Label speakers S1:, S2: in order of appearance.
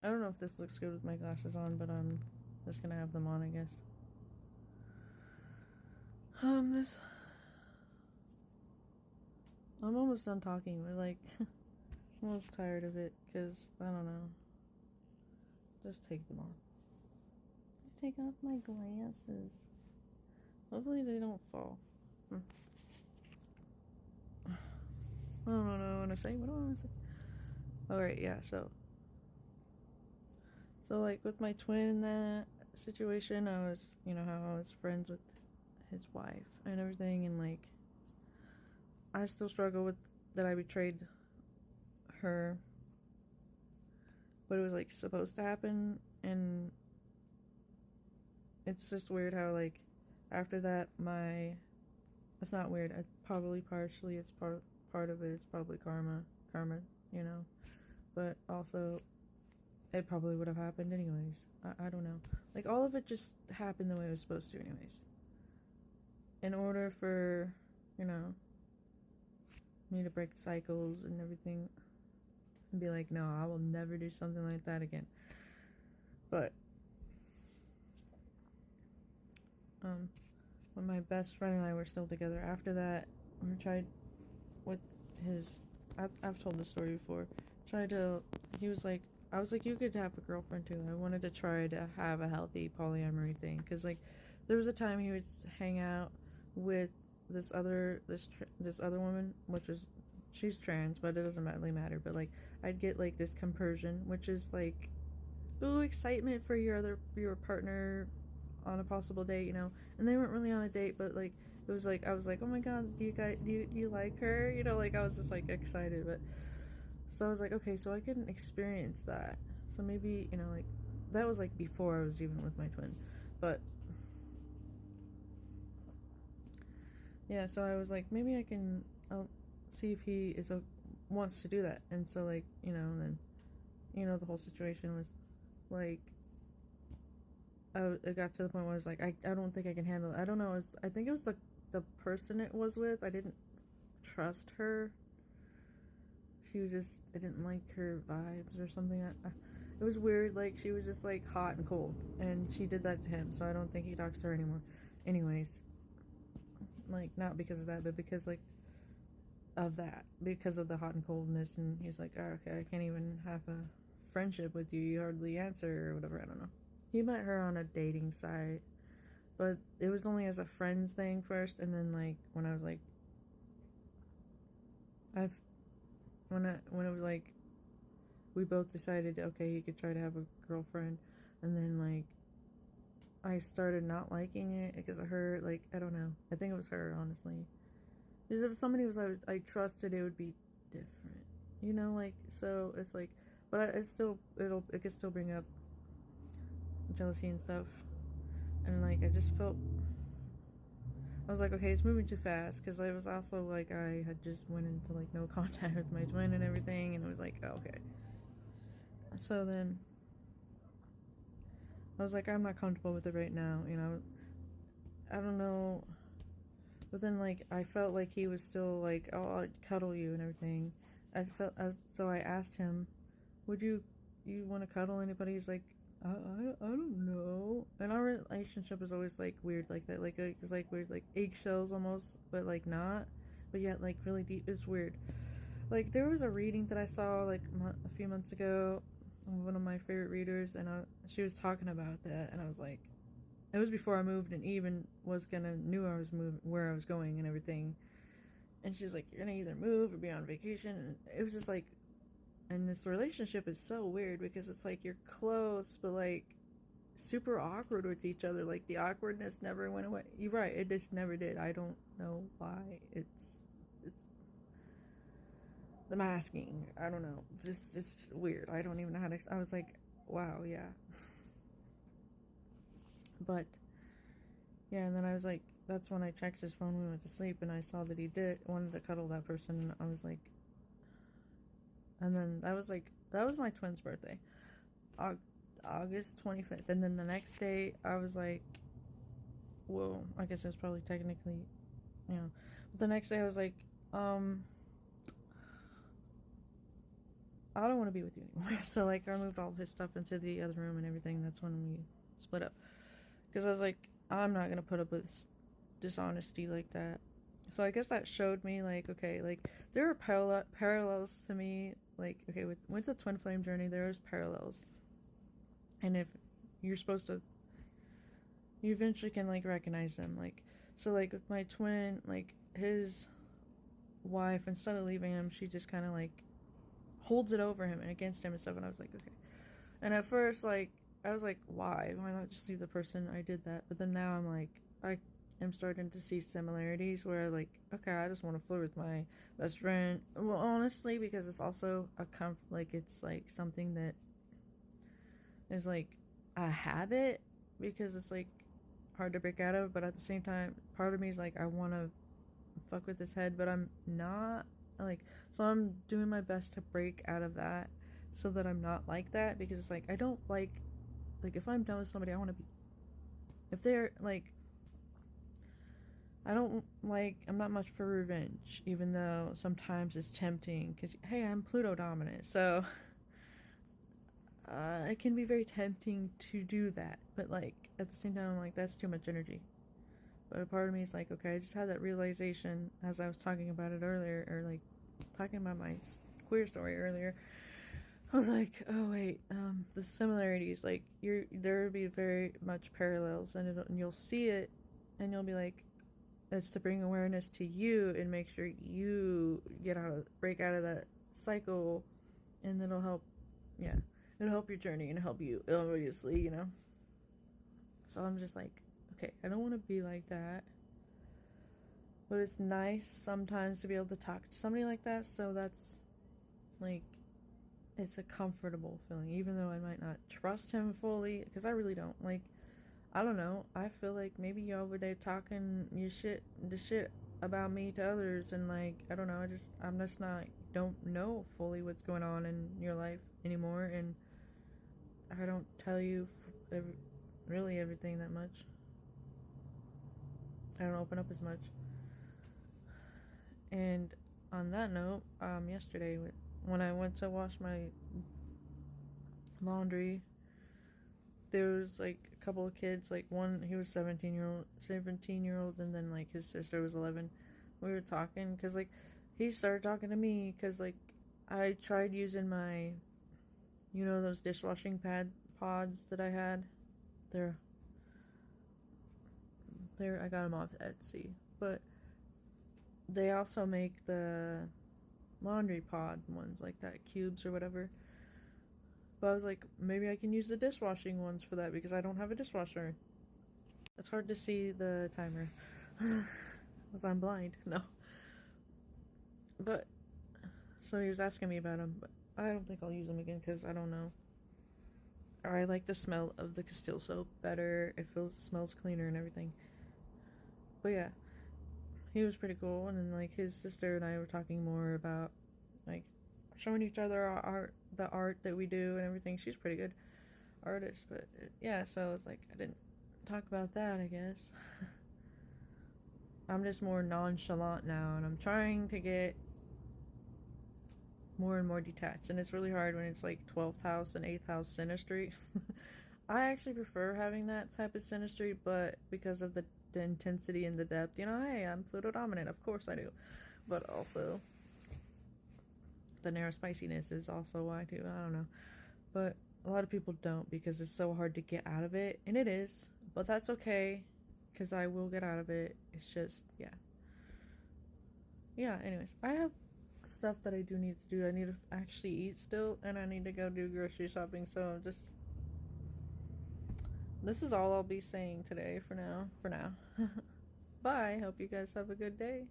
S1: I don't know if this looks good with my glasses on, but I'm just gonna have them on, I guess. This. I'm almost done talking, but like, I'm almost tired of it, because, I don't know. Just take them off. Just take off my glasses. Hopefully they don't fall. I don't know what I want to say. What do I want to say? Alright, yeah, so. So, like, with my twin in that situation, I was, how I was friends with his wife and everything, and, like, I still struggle with that I betrayed her, but it was, like, supposed to happen, and it's just weird how, like, after that, it's not weird, probably partially, it's part of it, it's probably karma, but also, it probably would have happened anyways. I don't know. Like, all of it just happened the way it was supposed to, anyways. In order for, you know, me to break cycles and everything and be like, no, I will never do something like that again. But, when my best friend and I were still together after that, we tried with his. I've told this story before. He was like, I was like, you could have a girlfriend too. I wanted to try to have a healthy polyamory thing. Because, like, there was a time he would hang out with this other woman, she's trans, but it doesn't really matter. But, like, I'd get, like, this compersion, which is, like, ooh, excitement for your partner on a possible date. And they weren't really on a date, but, like, it was like, I was like, oh my god, do you like her? Like, I was just, like, excited. But so I was like, okay, so I can experience that. So maybe, like, that was, like, before I was even with my twin. But yeah, so I was like, maybe I'll see if he wants to do that. And so, like, and then, the whole situation was like, it got to the point where I was like, I don't think I can handle it. I don't know. I think it was the person it was with. I didn't trust her. I didn't like her vibes or something. It was weird. Like, she was just, like, hot and cold. And she did that to him. So I don't think he talks to her anymore. Anyways, like, not because of that, but because, like, of that. Because of the hot and coldness. And he's like, oh, okay, I can't even have a friendship with you. You hardly answer or whatever. I don't know. He met her on a dating site, but it was only as a friends thing first, and then, like, when I was like, I've when it was like, we both decided, okay, he could try to have a girlfriend, and then, like, I started not liking it because of her. Like, I don't know. I think it was her, honestly. Because if somebody I trusted, it would be different, Like, so it's like, but it could still bring up jealousy and stuff, and, like, I was like, okay, it's moving too fast, because I was also like, I had just went into, like, no contact with my twin and everything, and it was like, oh, okay. So then I was like, I'm not comfortable with it right now. I don't know. But then, like, I felt like he was still like, oh, I'll cuddle you and everything. So I asked him, would you want to cuddle anybody? He's like, I don't know. And our relationship is always, like, weird like that. Like, it was, like, weird, like, eggshells almost, but, like, not. But yet, like, really deep. It's weird. Like, there was a reading that I saw, like, a few months ago, one of my favorite readers, and she was talking about that, and I was like, it was before I moved and even knew I was moving, where I was going and everything. And she's like, you're gonna either move or be on vacation. And it was just like, and this relationship is so weird because it's like, you're close, but, like, super awkward with each other. Like, the awkwardness never went away. You're right, it just never did. I don't know why. It's the masking. I don't know. It's weird. I don't even know how to. I was like, wow, yeah. But yeah, and then I was like, that's when I checked his phone when we went to sleep, and I saw that he wanted to cuddle that person. And I was like, and then that was my twin's birthday, August 25th, and then the next day I was like, well, I guess it was probably technically, but the next day I was like, I don't want to be with you anymore. So, like, I moved all his stuff into the other room and everything. That's when we split up. Because I was like, I'm not going to put up with dishonesty like that. So I guess that showed me, like, okay, like, there are parallels to me. Like, okay, with the twin flame journey, there's parallels. And if you're supposed to, you eventually can, like, recognize them. Like, so, like, with my twin, like, his wife, instead of leaving him, she just kind of, like, holds it over him and against him and stuff. And I was like, okay. And at first, like, I was like, why not just leave the person I did that? But then now I'm like, I am starting to see similarities where, like, okay, I just want to flirt with my best friend. Well, honestly, because it's also like, it's like something that is like a habit, because it's like hard to break out of. But at the same time, part of me is like, I want to fuck with his head, but I'm not, like, so I'm doing my best to break out of that so that I'm not like that, because it's like, I don't like, if I'm done with somebody, I want to be, if they're like, I don't like, I'm not much for revenge, even though sometimes it's tempting, because, hey, I'm Pluto dominant, so it can be very tempting to do that, but, like, at the same time, I'm like, that's too much energy. But a part of me is like, okay, I just had that realization as I was talking about it earlier, or, like, talking about my queer story earlier. I was like, oh wait, the similarities, like, there would be very much parallels, and you'll see it, and you'll be like, it's to bring awareness to you and make sure you break out of that cycle, and it'll help, yeah, it'll help your journey and help you, obviously, you know. So I'm just like, okay, I don't want to be like that, but it's nice sometimes to be able to talk to somebody like that, so that's, like, it's a comfortable feeling, even though I might not trust him fully, because I really don't. Like, I don't know, I feel like maybe you're over there talking the shit about me to others, and, like, I don't know, I'm just not, don't know fully what's going on in your life anymore, and I don't tell you really everything that much. I don't open up as much. And on that note, yesterday, when I went to wash my laundry, there was, like, a couple of kids, like, one, he was 17-year-old, and then, like, his sister was 11. We were talking, because, like, he started talking to me, because, like, I tried using my, you know, those dishwashing pods that I had. I got them off Etsy, but they also make the laundry pod ones, like that, cubes or whatever. But I was like, maybe I can use the dishwashing ones for that, because I don't have a dishwasher. It's hard to see the timer because I'm blind. No. But, so he was asking me about them, but I don't think I'll use them again, because I don't know. Or I like the smell of the Castile soap better. It smells cleaner and everything. But yeah, he was pretty cool. And then, like, his sister and I were talking more about, like, showing each other the art that we do and everything. She's a pretty good artist, but yeah, so it's like, I didn't talk about that, I guess. I'm just more nonchalant now, and I'm trying to get more and more detached, and it's really hard when it's like 12th house and 8th house synastry. I actually prefer having that type of synastry, but because of the intensity and the depth, you know, hey, I'm Pluto dominant, of course I do, but also the narrow spiciness is also why too. I don't know, but a lot of people don't, because it's so hard to get out of it, and it is, but that's okay, because I will get out of it. It's just, yeah, anyways, I have stuff that I do need to do. I need to actually eat still, and I need to go do grocery shopping, so this is all I'll be saying today for now. Bye. Hope you guys have a good day.